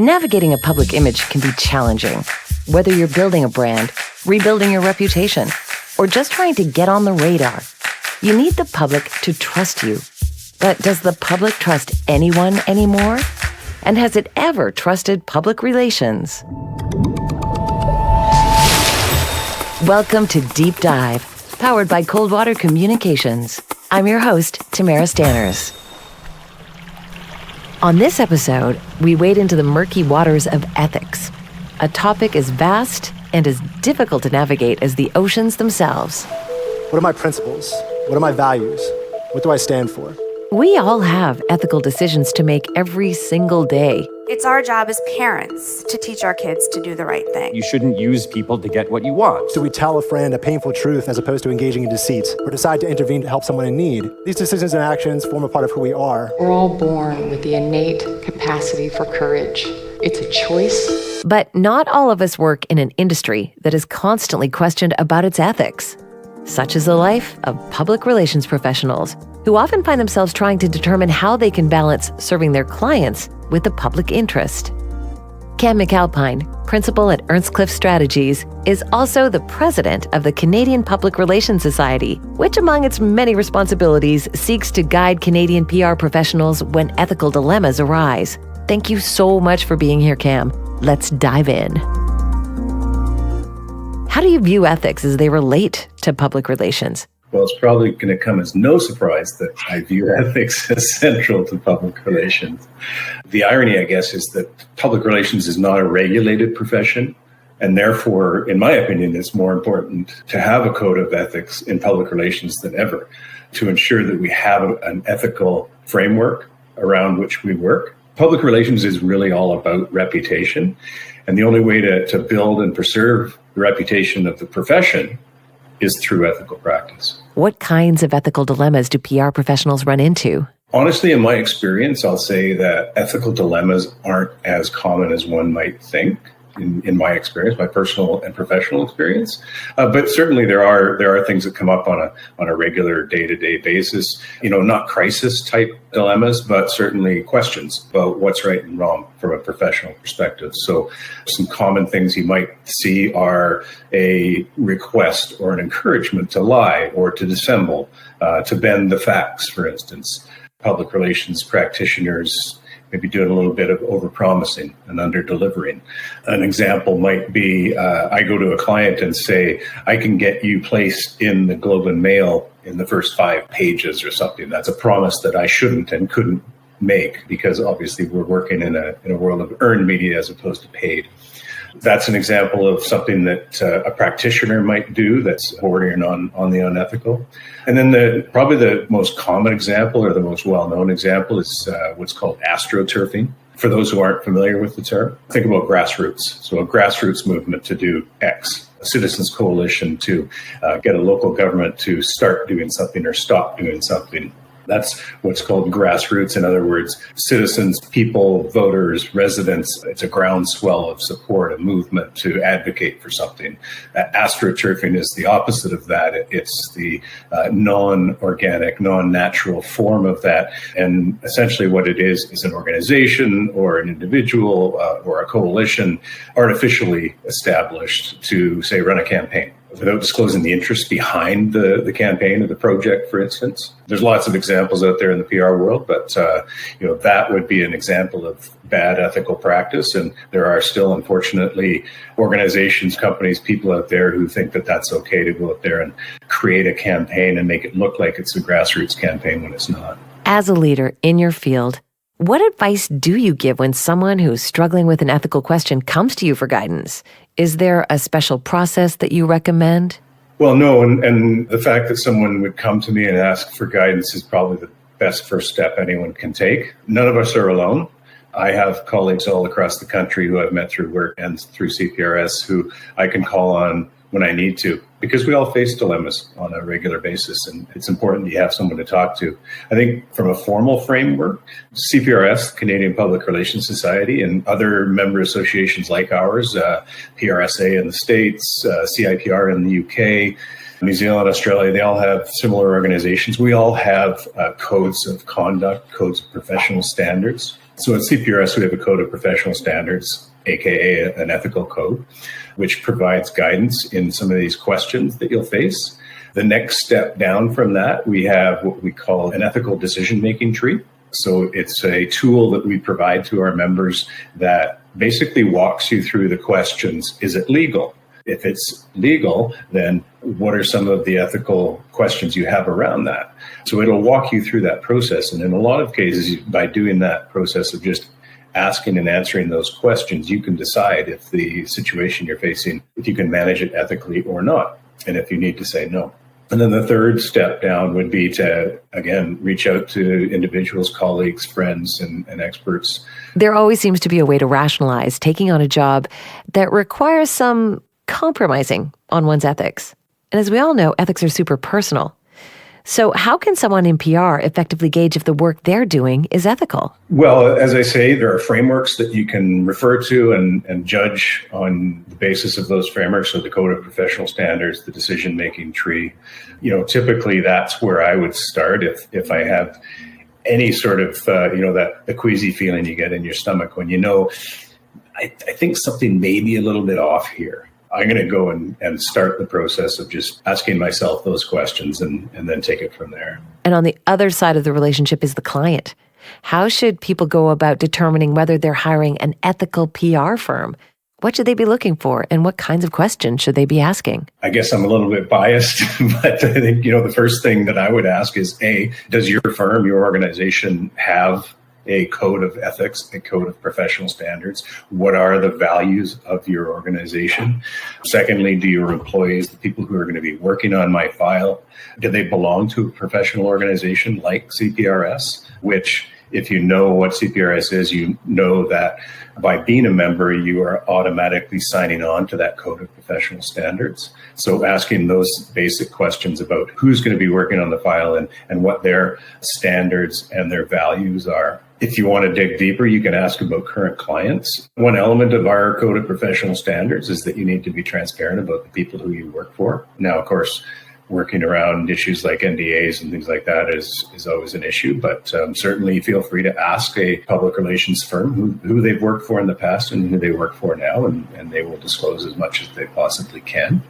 Navigating a public image can be challenging. Whether you're building a brand, rebuilding your reputation, or just trying to get on the radar, you need the public to trust you. But does the public trust anyone anymore? And has it ever trusted public relations? Welcome to Deep Dive, powered by Coldwater Communications. I'm your host, Tamara Stanners. On this episode, we wade into the murky waters of ethics, a topic as vast and as difficult to navigate as the oceans themselves. What are my principles? What are my values? What do I stand for? We all have ethical decisions to make every single day. It's our job as parents to teach our kids to do the right thing. You shouldn't use people to get what you want. Do we tell a friend a painful truth as opposed to engaging in deceit, or decide to intervene to help someone in need? These decisions and actions form a part of who we are. We're all born with the innate capacity for courage. It's a choice. But not all of us work in an industry that is constantly questioned about its ethics. Such is the life of public relations professionals, who often find themselves trying to determine how they can balance serving their clients with the public interest. Cam McAlpine, principal at Earnscliffe Strategies, is also the president of the Canadian Public Relations Society, which among its many responsibilities seeks to guide Canadian PR professionals when ethical dilemmas arise. Thank you so much for being here, Cam. Let's dive in. How do you view ethics as they relate to public relations? Well, it's probably going to come as no surprise that I view ethics as central to public relations. The irony, I guess, is that public relations is not a regulated profession, and therefore, in my opinion, it's more important to have a code of ethics in public relations than ever, to ensure that we have an ethical framework around which we work. Public relations is really all about reputation, and the only way to build and preserve the reputation of the profession is through ethical practice. What kinds of ethical dilemmas do PR professionals run into? Honestly, in my experience, I'll say that ethical dilemmas aren't as common as one might think. In my experience, my personal and professional experience, but certainly there are things that come up on a regular day-to-day basis. Not crisis type dilemmas, but certainly questions about what's right and wrong from a professional perspective. So, some common things you might see are a request or an encouragement to lie or to dissemble, to bend the facts, for instance. Public relations practitioners maybe doing a little bit of overpromising and under-delivering. An example might be, I go to a client and say, I can get you placed in the Globe and Mail in the first 5 pages or something. That's a promise that I shouldn't and couldn't make, because obviously we're working in a world of earned media as opposed to paid. That's an example of something that a practitioner might do that's bordering on the unethical. And then probably the most common example, or the most well-known example, is what's called astroturfing. For those who aren't familiar with the term, think about grassroots. So a grassroots movement to do X, a citizens coalition to get a local government to start doing something or stop doing something. That's what's called grassroots. In other words, citizens, people, voters, residents. It's a groundswell of support, a movement to advocate for something. Astroturfing is the opposite of that. It's the non-organic, non-natural form of that. And essentially what it is an organization or an individual or a coalition artificially established to, say, run a campaign without disclosing the interest behind the campaign or the project, for instance. There's lots of examples out there in the PR world, but that would be an example of bad ethical practice. And there are still, unfortunately, organizations, companies, people out there who think that that's okay to go out there and create a campaign and make it look like it's a grassroots campaign when it's not. As a leader in your field, what advice do you give when someone who's struggling with an ethical question comes to you for guidance? Is there a special process that you recommend? Well, no, and the fact that someone would come to me and ask for guidance is probably the best first step anyone can take. None of us are alone. I have colleagues all across the country who I've met through work and through CPRS who I can call on when I need to, because we all face dilemmas on a regular basis, and it's important that you have someone to talk to. I think from a formal framework, CPRS, Canadian Public Relations Society, and other member associations like ours, PRSA in the States, CIPR in the UK, New Zealand, Australia, they all have similar organizations. We all have codes of conduct, codes of professional standards. So at CPRS, we have a code of professional standards, aka an ethical code, which provides guidance in some of these questions that you'll face. The next step down from that, we have what we call an ethical decision-making tree. So it's a tool that we provide to our members that basically walks you through the questions. Is it legal? If it's legal, then what are some of the ethical questions you have around that? So it'll walk you through that process. And in a lot of cases, by doing that process of just asking and answering those questions, you can decide if the situation you're facing, if you can manage it ethically or not, and if you need to say no. And then the third step down would be to, again, reach out to individuals, colleagues, friends, and experts. There always seems to be a way to rationalize taking on a job that requires some compromising on one's ethics. And as we all know, ethics are super personal. So how can someone in PR effectively gauge if the work they're doing is ethical? Well, as I say, there are frameworks that you can refer to and judge on the basis of those frameworks. So the Code of Professional Standards, the decision-making tree, typically that's where I would start if I have any sort of, that the queasy feeling you get in your stomach when I think something may be a little bit off here. I'm going to go and start the process of just asking myself those questions and then take it from there. And on the other side of the relationship is the client. How should people go about determining whether they're hiring an ethical PR firm? What should they be looking for, and what kinds of questions should they be asking? I guess I'm a little bit biased, but I think, the first thing that I would ask is, A, does your firm, your organization have a code of ethics, a code of professional standards? What are the values of your organization? Secondly, do your employees, the people who are going to be working on my file, do they belong to a professional organization like CPRS? Which, if you know what CPRS is, you know that by being a member, you are automatically signing on to that code of professional standards. So asking those basic questions about who's going to be working on the file and what their standards and their values are. If you want to dig deeper, you can ask about current clients. One element of our code of professional standards is that you need to be transparent about the people who you work for. Now, of course, working around issues like NDAs and things like that is always an issue, but certainly feel free to ask a public relations firm who they've worked for in the past and who they work for now, and they will disclose as much as they possibly can.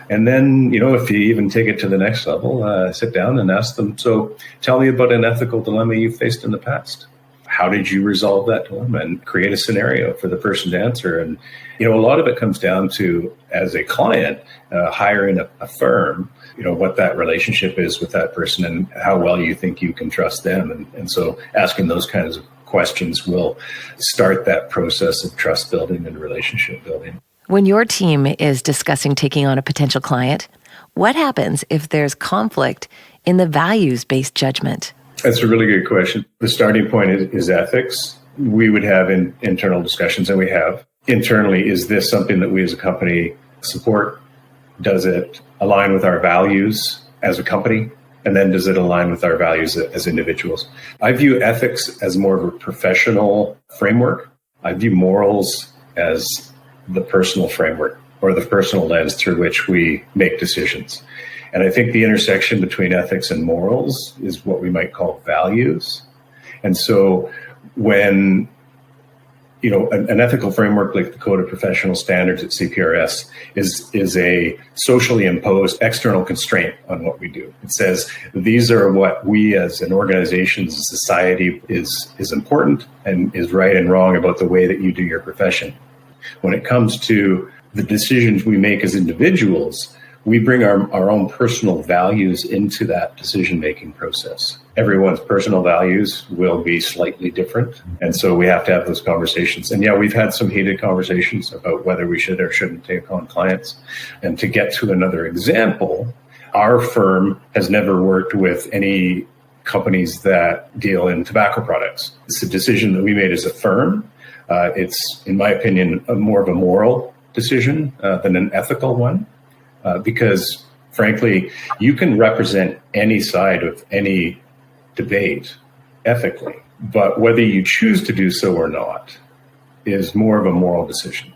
And then, if you even take it to the next level, sit down and ask them, so tell me about an ethical dilemma you faced in the past. How did you resolve that dilemma? And create a scenario for the person to answer. And, a lot of it comes down to, as a client, hiring a firm, what that relationship is with that person and how well you think you can trust them. And so asking those kinds of questions will start that process of trust building and relationship building. When your team is discussing taking on a potential client, what happens if there's conflict in the values-based judgment? That's a really good question. The starting point is ethics. We would have internal discussions, and we have internally. Is this something that we as a company support? Does it align with our values as a company? And then does it align with our values as individuals? I view ethics as more of a professional framework. I view morals as the personal framework or the personal lens through which we make decisions. And I think the intersection between ethics and morals is what we might call values. And so when, an ethical framework like the Code of Professional Standards at CPRS is a socially imposed external constraint on what we do. It says these are what we as an organization, as a society is important and is right and wrong about the way that you do your profession. When it comes to the decisions we make as individuals, we bring our own personal values into that decision-making process. Everyone's personal values will be slightly different. And so we have to have those conversations. And yeah, we've had some heated conversations about whether we should or shouldn't take on clients. And to get to another example, our firm has never worked with any companies that deal in tobacco products. It's a decision that we made as a firm. It's, in my opinion, more of a moral decision than an ethical one. Because, frankly, you can represent any side of any debate ethically, but whether you choose to do so or not is more of a moral decision.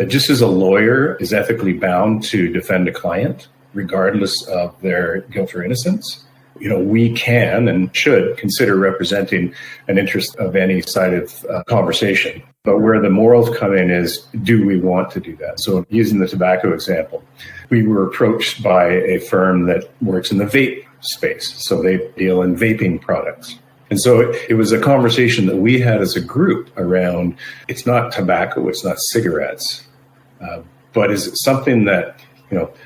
Just as a lawyer is ethically bound to defend a client, regardless of their guilt or innocence, we can and should consider representing an interest of any side of conversation. But where the morals come in is, do we want to do that? So using the tobacco example, we were approached by a firm that works in the vape space. So they deal in vaping products. And so it was a conversation that we had as a group around, it's not tobacco, it's not cigarettes, but is it something that,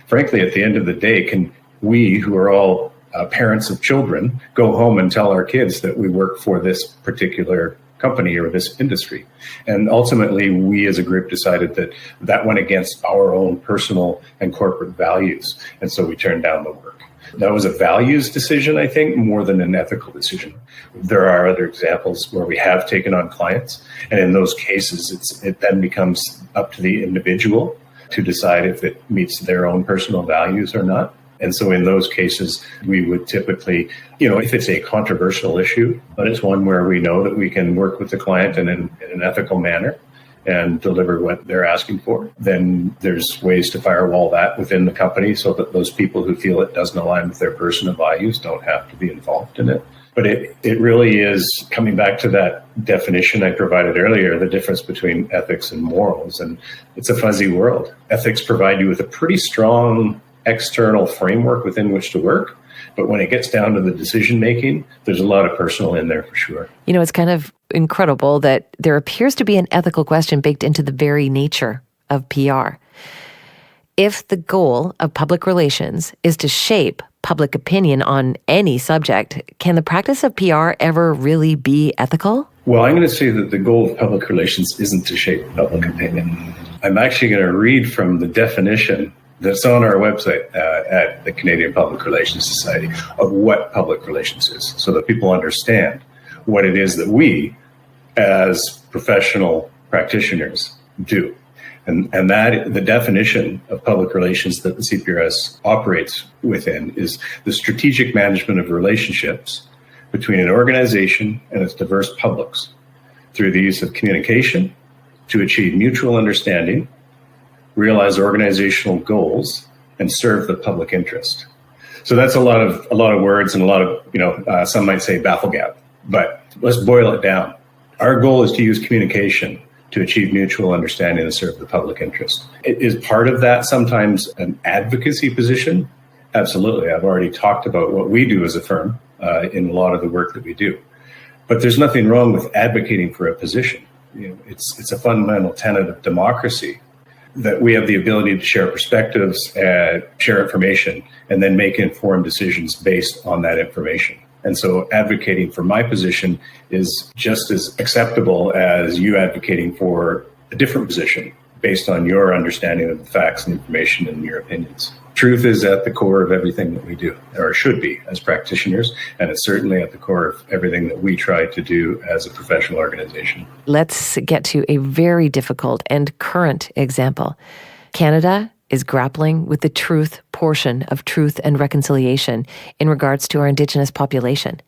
frankly, at the end of the day, can we, who are all parents of children, go home and tell our kids that we work for this particular company or this industry? And ultimately, we as a group decided that that went against our own personal and corporate values. And so we turned down the work. That was a values decision, I think, more than an ethical decision. There are other examples where we have taken on clients. And in those cases, it then becomes up to the individual to decide if it meets their own personal values or not. And so in those cases, we would typically, if it's a controversial issue, but it's one where we know that we can work with the client in an ethical manner and deliver what they're asking for, then there's ways to firewall that within the company so that those people who feel it doesn't align with their personal values don't have to be involved in it. But it really is coming back to that definition I provided earlier, the difference between ethics and morals. And it's a fuzzy world. Ethics provide you with a pretty strong external framework within which to work. But when it gets down to the decision making, there's a lot of personal in there for sure. It's kind of incredible that there appears to be an ethical question baked into the very nature of PR. If the goal of public relations is to shape public opinion on any subject, can the practice of PR ever really be ethical? Well, I'm going to say that the goal of public relations isn't to shape public opinion. I'm actually going to read from the definition that's on our website at the Canadian Public Relations Society of what public relations is, so that people understand what it is that we, as professional practitioners, do. And that the definition of public relations that the CPRS operates within is the strategic management of relationships between an organization and its diverse publics through the use of communication to achieve mutual understanding, realize organizational goals, and serve the public interest. So that's a lot of words and a lot of, some might say bafflegap, but let's boil it down. Our goal is to use communication to achieve mutual understanding and serve the public interest. Is part of that sometimes an advocacy position? Absolutely. I've already talked about what we do as a firm in a lot of the work that we do. But there's nothing wrong with advocating for a position. It's a fundamental tenet of democracy that we have the ability to share perspectives, share information, and then make informed decisions based on that information. And so advocating for my position is just as acceptable as you advocating for a different position based on your understanding of the facts and information and your opinions. Truth is at the core of everything that we do, or should be as practitioners, and it's certainly at the core of everything that we try to do as a professional organization. Let's get to a very difficult and current example. Canada is grappling with the truth portion of Truth and Reconciliation in regards to our Indigenous population.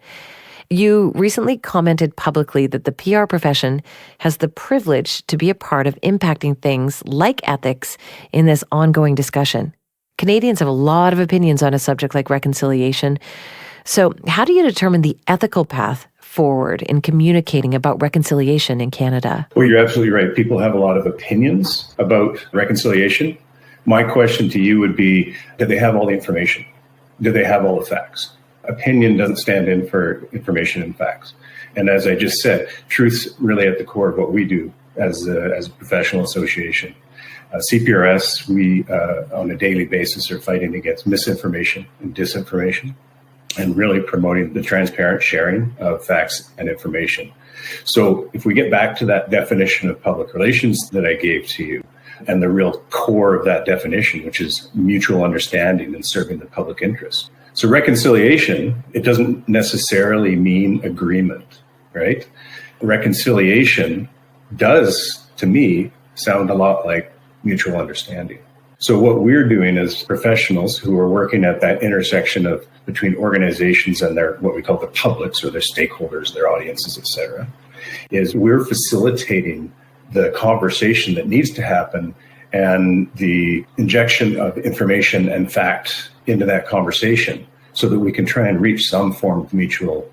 You recently commented publicly that the PR profession has the privilege to be a part of impacting things like ethics in this ongoing discussion. Canadians have a lot of opinions on a subject like reconciliation. So how do you determine the ethical path forward in communicating about reconciliation in Canada? Well, you're absolutely right. People have a lot of opinions about reconciliation. My question to you would be, do they have all the information? Do they have all the facts? Opinion doesn't stand in for information and facts. And as I just said, truth's really at the core of what we do as a professional association. CPRS, we on a daily basis are fighting against misinformation and disinformation and really promoting the transparent sharing of facts and information. So if we get back to that definition of public relations that I gave to you, and the real core of that definition, which is mutual understanding and serving the public interest. So reconciliation, it doesn't necessarily mean agreement, right? Reconciliation does, to me, sound a lot like mutual understanding. So what we're doing as professionals who are working at that intersection of between organizations and their what we call the publics or their stakeholders, their audiences, et cetera, is we're facilitating the conversation that needs to happen and the injection of information and fact into that conversation so that we can try and reach some form of mutual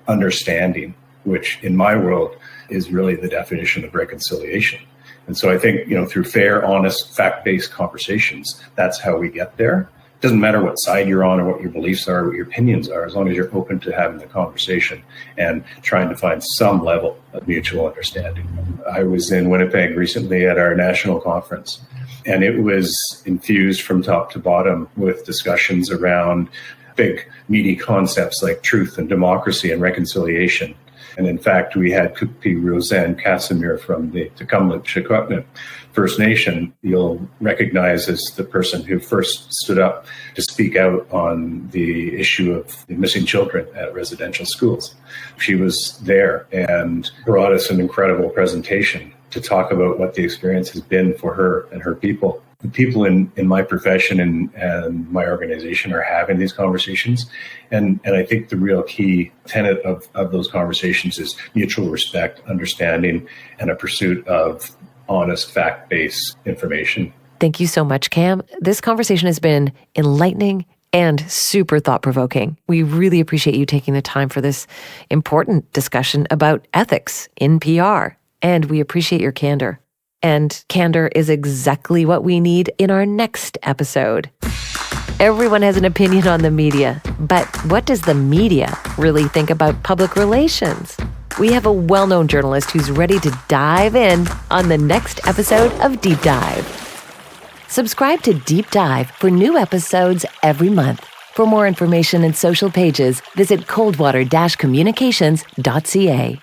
understanding, which in my world is really the definition of reconciliation. And so I think, through fair, honest, fact-based conversations, that's how we get there. It doesn't matter what side you're on or what your beliefs are, what your opinions are, as long as you're open to having the conversation and trying to find some level of mutual understanding. I was in Winnipeg recently at our national conference, and it was infused from top to bottom with discussions around big, meaty concepts like truth and democracy and reconciliation. And in fact, we had Kupi Roseanne Casimir from the Tecumseh First Nation. You'll recognize as the person who first stood up to speak out on the issue of the missing children at residential schools. She was there and brought us an incredible presentation to talk about what the experience has been for her and her people. The people in my profession and my organization are having these conversations. And I think the real key tenet of those conversations is mutual respect, understanding, and a pursuit of honest, fact-based information. Thank you so much, Cam. This conversation has been enlightening and super thought-provoking. We really appreciate you taking the time for this important discussion about ethics in PR. And we appreciate your candor. And candor is exactly what we need in our next episode. Everyone has an opinion on the media, but what does the media really think about public relations? We have a well-known journalist who's ready to dive in on the next episode of Deep Dive. Subscribe to Deep Dive for new episodes every month. For more information and social pages, visit coldwater-communications.ca.